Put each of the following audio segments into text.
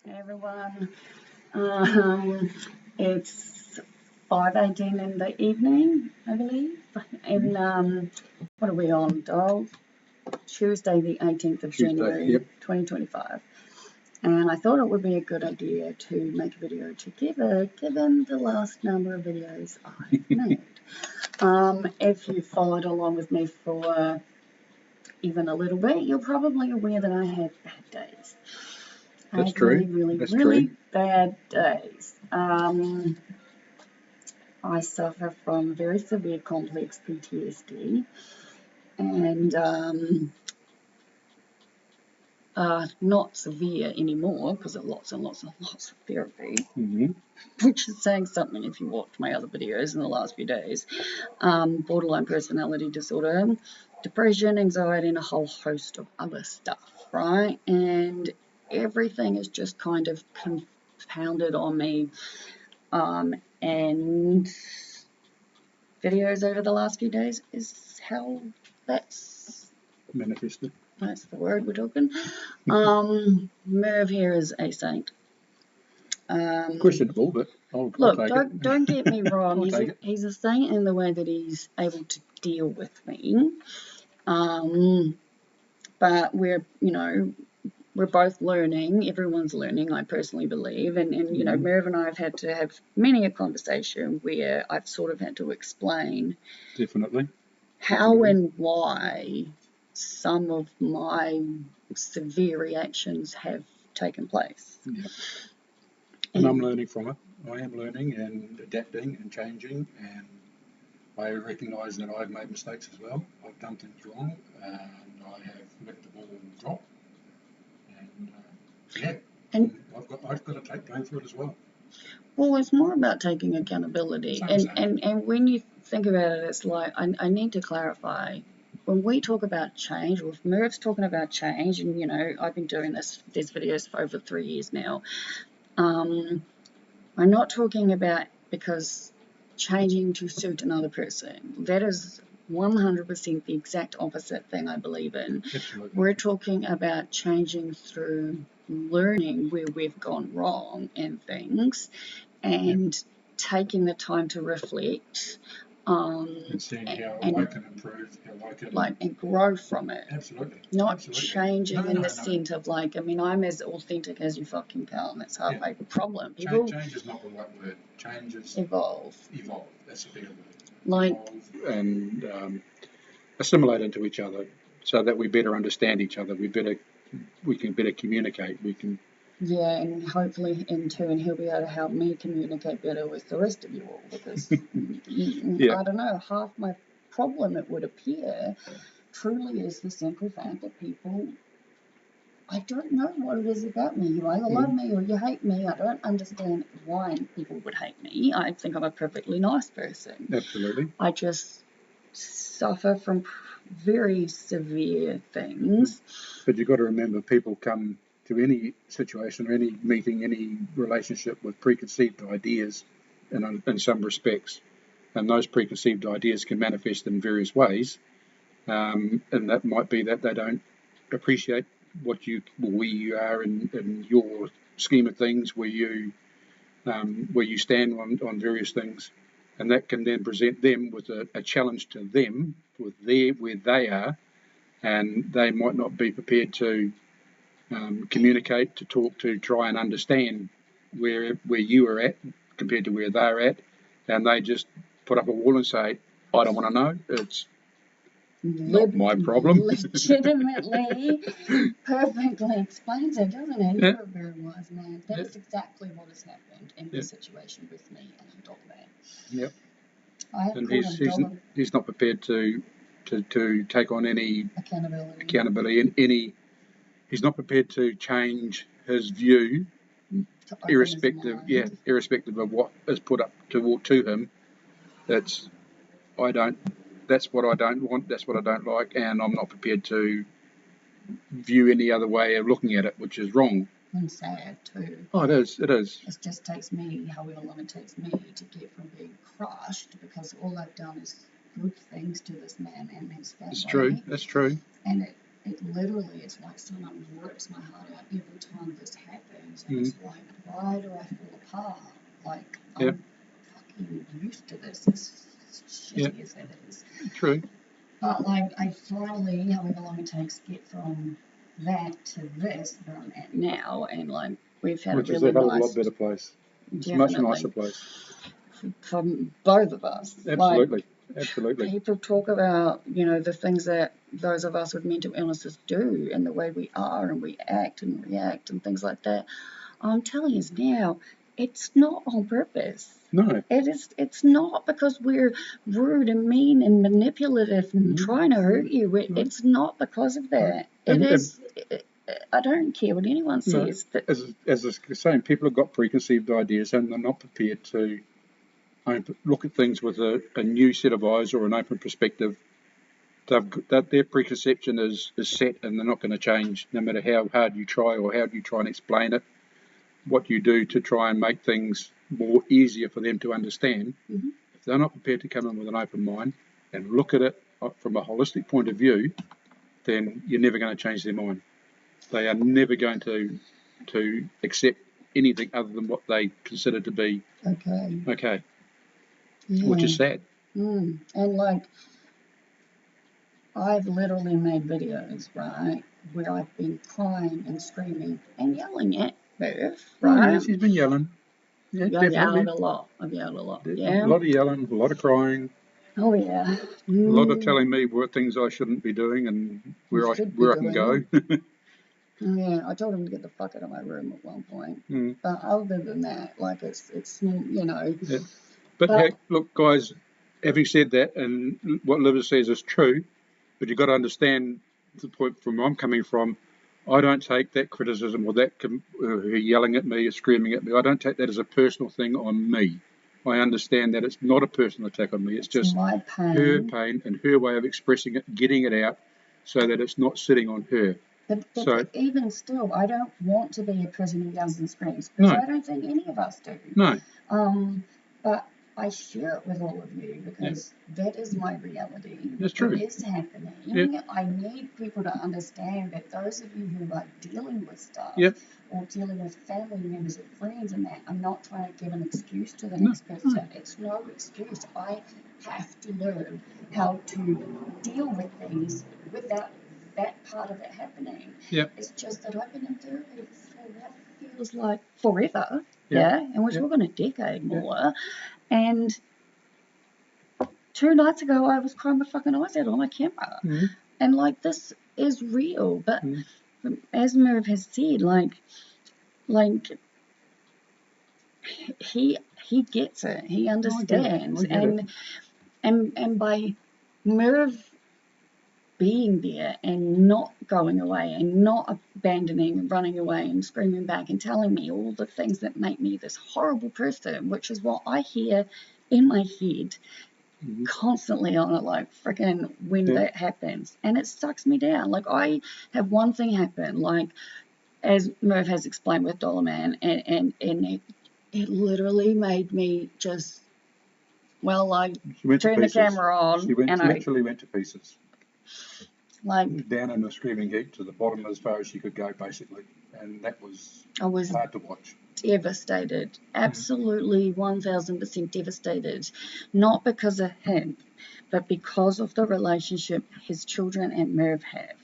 Hey everyone, um, it's 5:18 in the evening, I believe, and what are we on, Doll? Tuesday the 18th of January, Yep. 2025, and I thought it would be a good idea to make a video together, given the last number of videos I've made. If you followed along with me for even a little bit, you're probably aware that I have bad days. That's true. Really bad days. I suffer from very severe complex PTSD and not severe anymore because of lots and lots and lots of therapy, which is saying something if you watch my other videos in the last few days. Borderline personality disorder, depression, anxiety, and a whole host of other stuff, right? And everything is just kind of compounded on me. And videos over the last few days is how that's manifested. That's the word we're talking. Merv here is a saint. Questionable, but I'll take it. Don't get me wrong. He's a saint in the way that he's able to deal with me. But we're both learning. Everyone's learning, I personally believe. And Merv and I have had to have many a conversation where I've sort of had to explain how and why some of my severe reactions have taken place. Yeah. And I'm learning from it. I am learning and adapting and changing, and I recognise that I've made mistakes as well. I've done things wrong, and I have let the ball drop. And I've got to take blame for it as well. Well, it's more about taking accountability. And when you think about it, it's like I need to clarify. When we talk about change, or if Merv's talking about change, and I've been doing these videos for over 3 years now, I'm not talking about because changing to suit another person. That is 100% the exact opposite thing I believe in. Absolutely. We're talking about changing through learning where we've gone wrong in things and taking the time to reflect and seeing how I can improve, how I can and grow from it. Absolutely. Not changing in the sense of I'm as authentic as you fucking come. That's half my problem. Change is not the right word. Change is evolve. That's a better word. Evolve and assimilate into each other so that we better understand each other. We can better communicate. Yeah, and hopefully in turn he'll be able to help me communicate better with the rest of you all, because I don't know, half my problem, it would appear, truly is the simple fact that people, I don't know what it is about me. You either love me or you hate me. I don't understand why people would hate me. I think I'm a perfectly nice person. Absolutely. I just suffer from very severe things. But you've got to remember, people come to any situation or any meeting, any relationship with preconceived ideas in some respects. And those preconceived ideas can manifest in various ways. And that might be that they don't appreciate where you are in your scheme of things, where you stand on various things. And that can then present them with a challenge to them with where they are. And they might not be prepared to communicate, to talk, to try and understand where you are at compared to where they're at, and they just put up a wall and say, I don't want to know, it's not my problem. Legitimately, perfectly explains it, doesn't it? You're a very wise man. That's exactly what has happened in this situation with me and the dog man. Yep. And he's not prepared to take on any accountability. He's not prepared to change his view, irrespective of what is put up to him. That's what I don't want. That's what I don't like, and I'm not prepared to view any other way of looking at it, which is wrong. And sad too. Oh, it is. It just takes me however long it takes me to get from being crushed, because all I've done is good things to this man and his family. It's true. That's true. And it literally, it's like someone rips my heart out every time this happens. it's like, why do I fall apart? Like, Yep. I'm fucking used to this, as shitty as it is. True. But like, I finally, however long it takes, get from that to this where I'm at now, and like, we've had Which a is a really hell of a nice, lot better place. It's a much definitely, nicer place. for both of us. Absolutely. Like, Absolutely. people talk about, you know, the things that those of us with mental illnesses do and the way we are and we act and react and things like that. I'm telling you now, it's not on purpose. No. It's not because we're rude and mean and manipulative and trying to hurt you. It's not because of that. And, It is. I don't care what anyone says. as I was saying, people have got preconceived ideas and they're not prepared to look at things with a new set of eyes or an open perspective. That their preconception is set and they're not going to change no matter how hard you try or how you try and explain it. What you do to try and make things more easier for them to understand. If they're not prepared to come in with an open mind and look at it from a holistic point of view, then you're never going to change their mind. They are never going to accept anything other than what they consider to be okay, which is sad. And like, I've literally made videos, right, where I've been crying and screaming and yelling at Merv, right? Oh, yes, he's been yelling. Yeah, I've definitely. yelled a lot. Yeah. A lot of yelling, a lot of crying. Oh yeah. A lot of telling me what things I shouldn't be doing and where I can go. Yeah, I told him to get the fuck out of my room at one point. But other than that, like, it's you know. Yeah. But hey, look, guys, having said that, and what Liv says is true, but you've got to understand the point from where I'm coming from. I don't take that criticism or that her yelling at me or screaming at me. I don't take that as a personal thing on me. I understand that it's not a personal attack on me. It's just my pain. Her pain and her way of expressing it, getting it out, so that it's not sitting on her. But so even still, I don't want to be a person who yells and screams because I don't think any of us do. No. But I share it with all of you because that is my reality. That's true. It is happening. I need people to understand that those of you who are dealing with stuff or dealing with family members or friends and that, I'm not trying to give an excuse to the next person. It's no excuse. I have to learn how to deal with things without that part of it happening. It's just that I've been in therapy for what feels like forever. And we're talking a decade more. And 2 nights ago, I was crying my fucking eyes out on my camera. And like, this is real. But as Merv has said, like he gets it. He understands. And by Merv being there and not going away and not abandoning and running away and screaming back and telling me all the things that make me this horrible person, which is what I hear in my head constantly on it, like freaking when that happens, and it sucks me down. Like, I have one thing happen, like as Merv has explained with Dollar Man, and it literally made me just, well, like, turn the camera on. She literally went to pieces. Like, down in a screaming heap to the bottom as far as she could go, basically, and that was hard to watch. Devastated, absolutely 1000% devastated, not because of him, but because of the relationship his children and Merv have,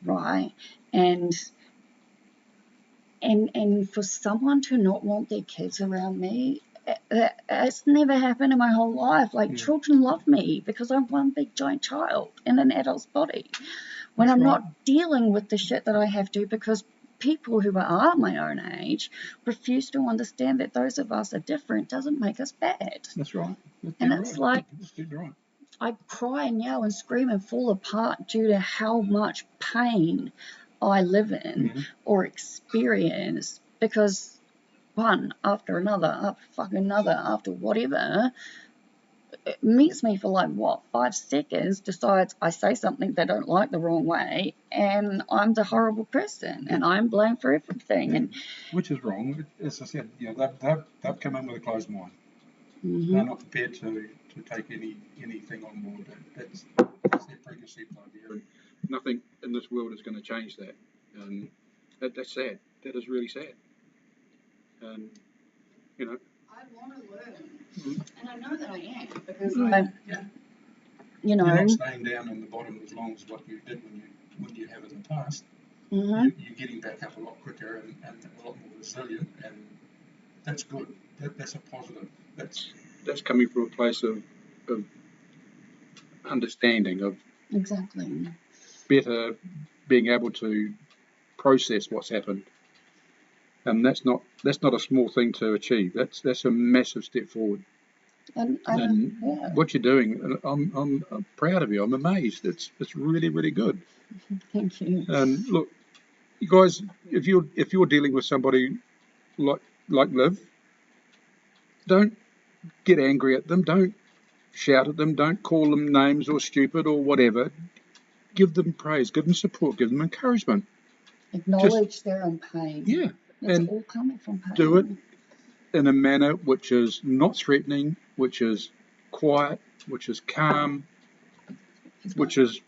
right? And for someone to not want their kids around me, it's never happened in my whole life. Like, children love me because I'm one big giant child in an adult's body. When I'm not dealing with the shit that I have to, because people who are my own age refuse to understand that those of us are different doesn't make us bad. That's right. And it's like, I cry and yell and scream and fall apart due to how much pain I live in or experience, because one after another, after fucking another, after whatever, it meets me for like, what, 5 seconds, decides I say something they don't like the wrong way, and I'm the horrible person, and I'm blamed for everything. And which is wrong. As I said, they've come in with a closed mind. They're not prepared to take anything on board. That's their preconceived idea, and nothing in this world is going to change that. And that's sad. That is really sad. And, you know. I want to learn, Mm. and I know that I am because, Yeah. you know, You're not staying down on the bottom as long as what you did when you have in the past. mhm, You're getting back up a lot quicker and a lot more resilient, and that's good. That's a positive. That's coming from a place of understanding, of exactly. better being able to process what's happened, and that's not a small thing to achieve. That's a massive step forward. And yeah, What you're doing, I'm proud of you. I'm amazed. It's really really good. thank you. And look, you guys, if you're dealing with somebody like Liv, don't get angry at them. Don't shout at them. Don't call them names or stupid or whatever. Give them praise. Give them support. Give them encouragement. Just Acknowledge their own pain. yeah, It's and all coming from do it pain. in a manner which is not threatening, which is quiet, which is calm, which is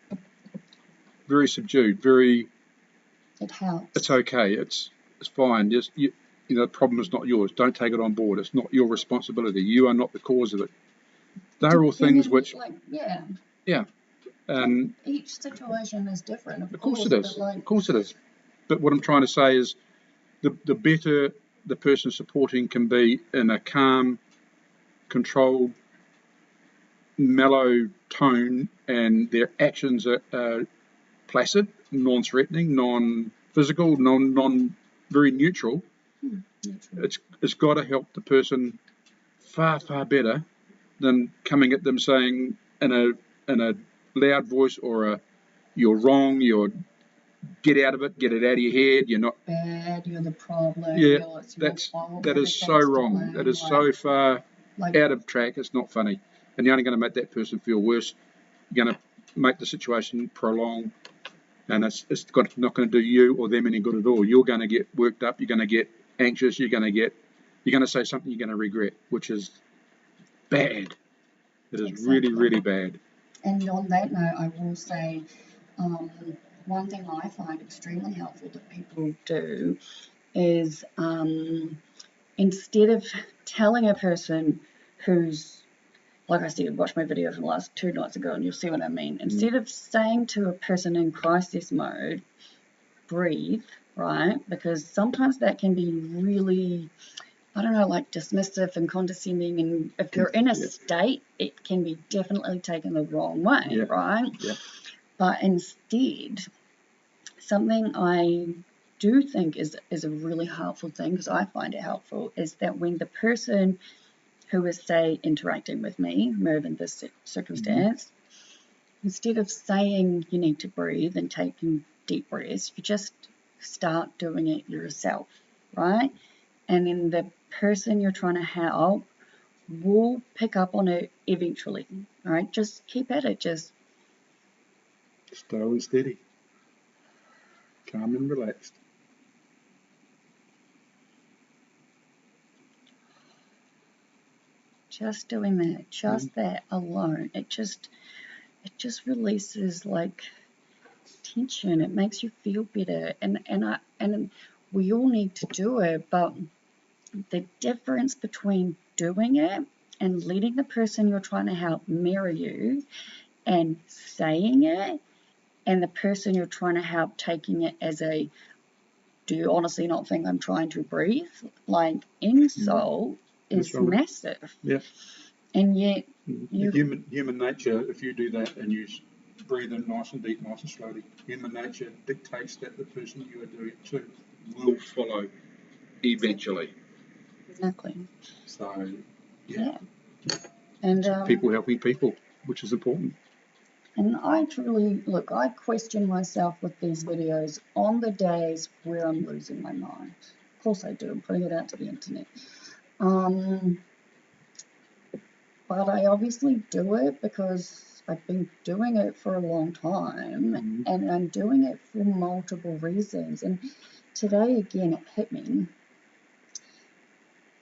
very subdued. It helps. It's okay. It's fine. Just the problem is not yours. Don't take it on board. It's not your responsibility. You are not the cause of it. They're all things which, yeah, and each situation is different, of course it is. Of course it is. But what I'm trying to say is, the better the person supporting can be in a calm, controlled, mellow tone, and their actions are placid, non-threatening, non-physical, non very neutral. It's got to help the person far better than coming at them saying in a loud voice or a you're wrong, you're get out of it, get it out of your head, you're not bad, you're the problem. Yeah, that is so wrong. That is so far out of track. It's not funny, and you're only going to make that person feel worse. You're going to make the situation prolong, and it's not going to do you or them any good at all. You're going to get worked up. You're going to get anxious. You're going to say something you're going to regret, which is bad. It is really, really bad. And on that note, I will say one thing I find extremely helpful that people do is instead of telling a person who's, like I said, watch my video from the last 2 nights ago and you'll see what I mean. Instead of saying to a person in crisis mode, breathe, right? Because sometimes that can be really, I don't know, like dismissive and condescending. And if you're in a state, it can be definitely taken the wrong way, right? Yeah. But instead, something I do think is a really helpful thing, because I find it helpful, is that when the person who is, say, interacting with me, Merv in this circumstance, instead of saying you need to breathe and taking deep breaths, you just start doing it yourself, right? And then the person you're trying to help will pick up on it eventually, right? Just keep at it, just slow and steady, calm and relaxed. just doing that, just that alone, it just releases like tension. It makes you feel better, and we all need to do it. But the difference between doing it and letting the person you're trying to help mirror you and saying it, and the person you're trying to help taking it as a, do you honestly not think I'm trying to breathe? Like insult is massive. Yeah. And yet human nature, if you do that and you breathe in nice and deep, nice and slowly, human nature dictates that the person you are doing it to will follow eventually. Exactly. So, and people helping people, which is important. And I truly, look, I question myself with these videos on the days where I'm losing my mind. Of course I do. I'm putting it out to the internet. But I obviously do it because I've been doing it for a long time, and I'm doing it for multiple reasons. And today, again, it hit me.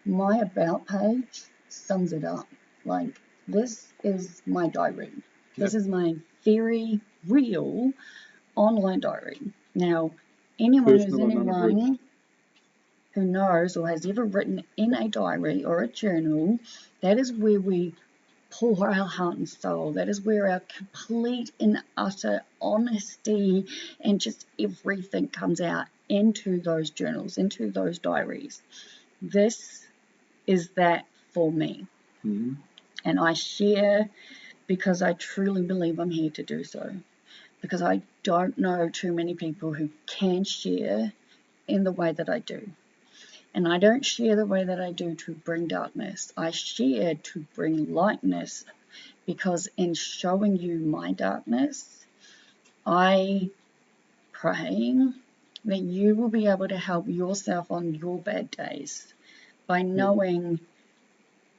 My About page sums it up. Like, this is my diary. This is my very real online diary. Now, anyone who knows or has ever written in a diary or a journal, that is where we pour our heart and soul. That is where our complete and utter honesty and just everything comes out into those journals, into those diaries. This is that for me. Mm-hmm. And I share because I truly believe I'm here to do so. Because I don't know too many people who can share in the way that I do. And I don't share the way that I do to bring darkness. I share to bring lightness, because in showing you my darkness, I pray that you will be able to help yourself on your bad days by knowing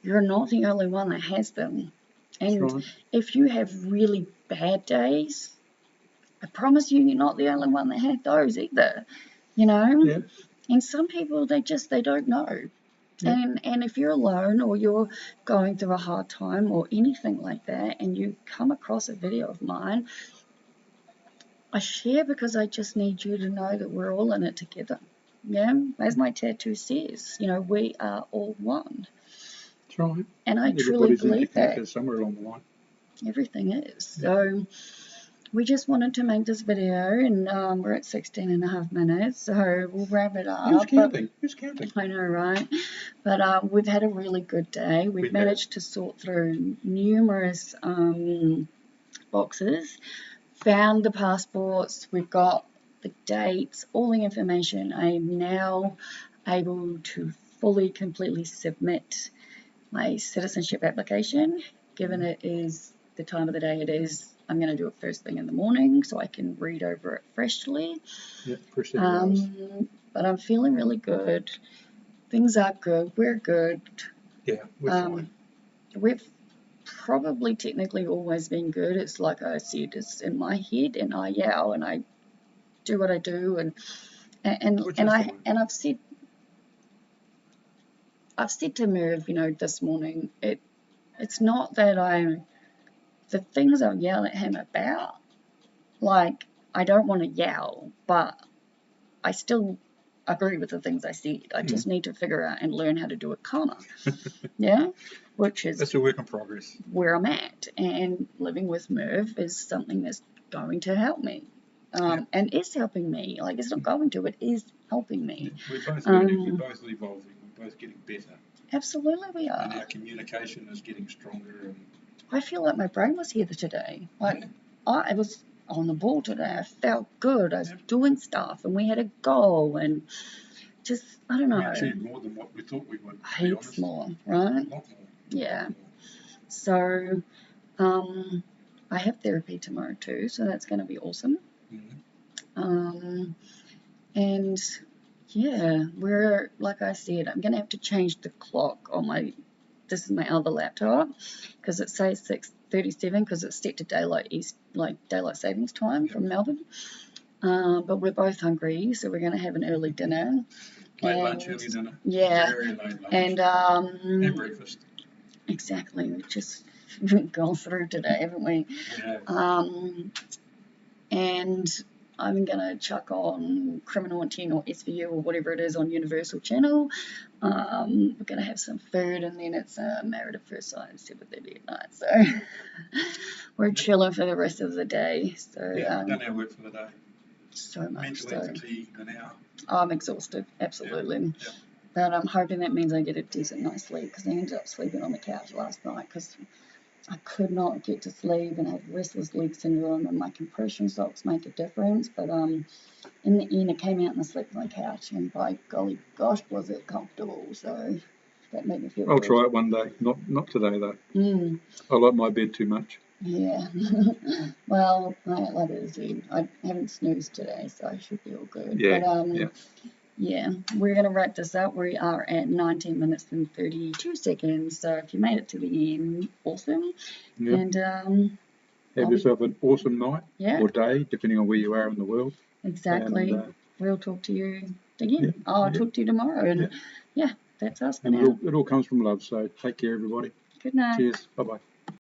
you're not the only one that has them. And right. if you have really bad days, I promise you, you're not the only one that had those either, you know? Yeah. And some people, they don't know. Yeah. And if you're alone or you're going through a hard time or anything like that, and you come across a video of mine, I share because I just need you to know that we're all in it together. Yeah, as my tattoo says, we are all one. That's right. And I truly Everybody's believe that. interconnected somewhere along the line. Everything is. Yeah. So we just wanted to make this video, and we're at 16 and a half minutes, so we'll wrap it up. Who's counting? Who's counting? I know, right? But we've had a really good day. We've managed to sort through numerous boxes, found the passports, we've got the dates, all the information. I am now able to fully, completely submit my citizenship application, given it is the time of the day it is. I'm going to do it first thing in the morning so I can read over it freshly. Yeah, first set of eyes. But I'm feeling really good. Things are good. We're good. Yeah, we're fine. We've probably technically always been good. It's like I said, it's in my head, and I yell and I do what I do, and I've said to Merv, this morning, it's not that the things I yell at him about, like, I don't want to yell, but I still agree with the things I said. I just need to figure out and learn how to do it calmer. Yeah? Which is that's a work in progress. Where I'm at. And living with Merv is something that's going to help me. And is helping me. Like, it's not going to, it is helping me. Yeah, we're both learning, we're both evolving, we're both getting better. Absolutely we are. And our communication is getting stronger. And I feel like my brain was here today. Like, I was on the ball today. I felt good. I was doing stuff, and we had a goal, and just, I don't know. We achieved more than what we thought we would. Heaps more, right? A lot more. Yeah. So, I have therapy tomorrow too, so that's going to be awesome. And yeah, we're, like I said, I'm going to have to change the clock on this is my other laptop, because it says 6:37 because it's set to daylight savings time from Melbourne. But we're both hungry, so we're going to have an early dinner. Late lunch, early dinner. Yeah. Very late lunch. And breakfast. Exactly. We've just gone through today, haven't we? Yeah. And I'm going to chuck on Criminal Intent or SVU or whatever it is on Universal Channel. We're going to have some food, and then it's Married at First Sight at 7:30 at night. So we're chilling for the rest of the day. So yeah, done our work for the day. So much. Mentally fatigued an hour. I'm exhausted, absolutely. Yeah. But I'm hoping that means I get a decent night's sleep, because I ended up sleeping on the couch last night because I could not get to sleep, and I had restless leg syndrome, and my compression socks make a difference. But in the end, I came out and I slept on the couch, and by golly gosh, was it comfortable. So that made me feel good. I'll try it one day. Not today though. I like my bed too much. Yeah. Well, like I said, I haven't snoozed today, so I should be all good. Yeah. But yeah, we're going to wrap this up. We are at 19 minutes and 32 seconds. So if you made it to the end, awesome. Yeah. And have yourself an awesome night or day, depending on where you are in the world. Exactly. And, we'll talk to you again. Yeah, I'll talk to you tomorrow. And yeah, that's us for and now. it all comes from love. So take care, everybody. Good night. Cheers. Bye-bye.